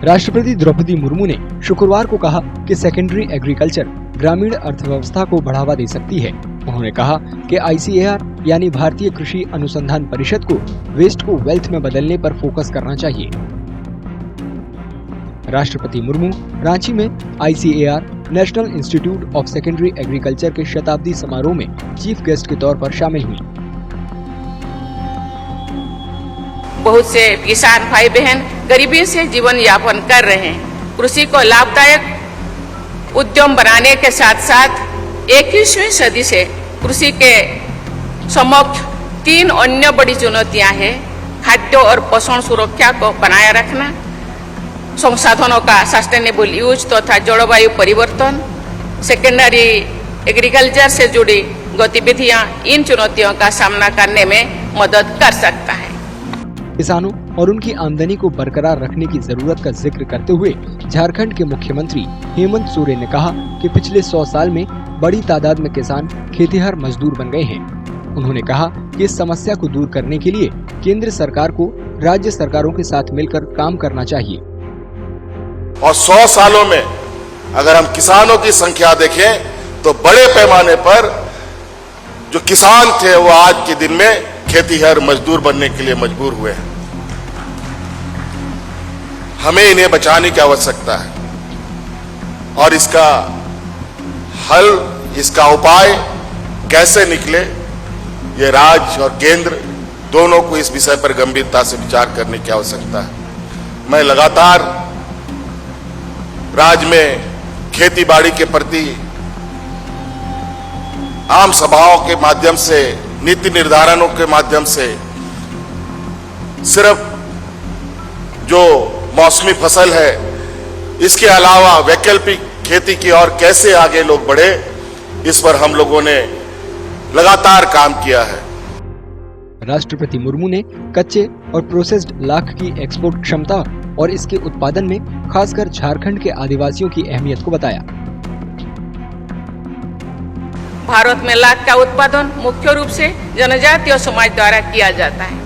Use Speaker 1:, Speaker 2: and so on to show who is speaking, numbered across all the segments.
Speaker 1: राष्ट्रपति द्रौपदी मुर्मू ने शुक्रवार को कहा कि सेकेंडरी एग्रीकल्चर ग्रामीण अर्थव्यवस्था को बढ़ावा दे सकती है। उन्होंने कहा कि ICAR यानी भारतीय कृषि अनुसंधान परिषद को वेस्ट को वेल्थ में बदलने पर फोकस करना चाहिए। राष्ट्रपति मुर्मू रांची में ICAR national institute of secondary agriculture के शताब्दी समारोह में चीफ गेस्ट के तौर पर शामिल हुई।
Speaker 2: बहुत से किसान भाई बहन गरीबी से जीवन यापन कर रहे हैं। कृषि को लाभदायक उद्यम बनाने के साथ साथ 21वीं सदी से कृषि के समक्ष 3 अन्य बड़ी चुनौतियां हैं। खाद्य और पोषण सुरक्षा को बनाए रखना, संसाधनों का सस्टेनेबल यूज तथा जलवायु परिवर्तन। सेकेंडरी एग्रीकल्चर से जुड़ी गतिविधियां इन चुनौतियों का सामना करने में मदद कर सकता है।
Speaker 1: किसानों और उनकी आमदनी को बरकरार रखने की जरूरत का जिक्र करते हुए झारखंड के मुख्यमंत्री हेमंत सोरेन ने कहा कि पिछले 100 साल में बड़ी तादाद में किसान खेतिहर मजदूर बन गए हैं। उन्होंने कहा कि इस समस्या को दूर करने के लिए केंद्र सरकार को राज्य सरकारों के साथ मिलकर काम करना चाहिए।
Speaker 3: और 100 सालों में अगर हम किसानों की संख्या देखें तो बड़े पैमाने पर जो किसान थे वो आज के दिन में खेतीहर मजदूर बनने के लिए मजबूर हुए हैं। हमें इन्हें बचाने की आवश्यकता है और इसका हल, इसका उपाय कैसे निकले, ये राज्य और केंद्र दोनों को इस विषय पर गंभीरता से विचार करने की आवश्यकता है। मैं लगातार राज्य में खेती बाड़ी के प्रति आम सभाओं के माध्यम से, नीति निर्धारणों के माध्यम से सिर्फ जो मौसमी फसल है इसके अलावा वैकल्पिक खेती की ओर कैसे आगे लोग बढ़े, इस पर हम लोगों ने लगातार काम किया है।
Speaker 1: राष्ट्रपति मुर्मू ने कच्चे और प्रोसेस्ड लाख की एक्सपोर्ट क्षमता और इसके उत्पादन में खासकर झारखंड के आदिवासियों की अहमियत को बताया।
Speaker 2: भारत में लाख का उत्पादन मुख्य रूप से जनजातीय समाज द्वारा किया जाता है।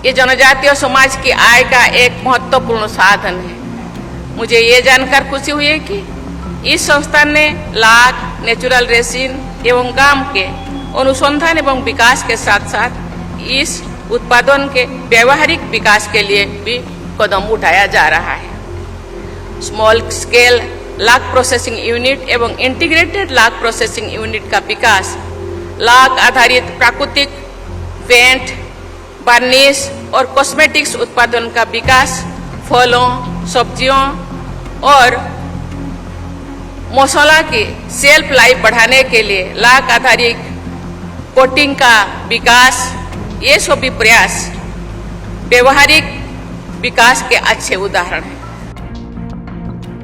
Speaker 2: ये जनजातीय समाज की आय का एक महत्वपूर्ण साधन है। मुझे ये जानकर खुशी हुई है कि इस संस्थान ने लाख, नेचुरल रेसिन एवं गाम के अनुसंधान एवं विकास के साथ साथ इस उत्पादन के व्यावहारिक विकास के लिए भी कदम उठाया जा रहा है। Small scale lakh processing unit एवं इंटीग्रेटेड लाख प्रोसेसिंग यूनिट का विकास, लाख आधारित प्राकृतिक पेंट, वार्निश और कॉस्मेटिक्स उत्पादन का विकास, फलों, सब्जियों और मसाला की शेल्फ लाइफ बढ़ाने के लिए लाख आधारित कोटिंग का विकास, ये सभी प्रयास व्यवहारिक विकास के अच्छे उदाहरण हैं।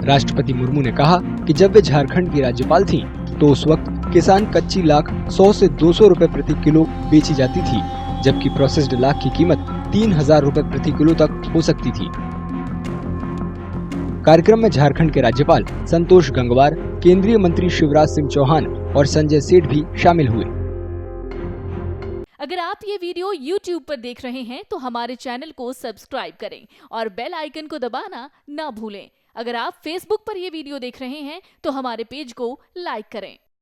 Speaker 1: राष्ट्रपति मुर्मू ने कहा कि जब वे झारखंड की राज्यपाल थीं, तो उस वक्त किसान कच्ची लाख 100 से 200 रुपए प्रति किलो बेची जाती थी, जबकि प्रोसेस्ड लाख की कीमत 3000 रुपए प्रति किलो तक हो सकती थी। कार्यक्रम में झारखंड के राज्यपाल संतोष गंगवार, केंद्रीय मंत्री शिवराज सिंह चौहान और संजय सेठ भी शामिल हुए।
Speaker 4: अगर आप ये वीडियो YouTube पर देख रहे हैं तो हमारे चैनल को सब्सक्राइब करें और बेल आइकन को दबाना ना भूलें। अगर आप Facebook पर ये वीडियो देख रहे हैं तो हमारे पेज को लाइक करें।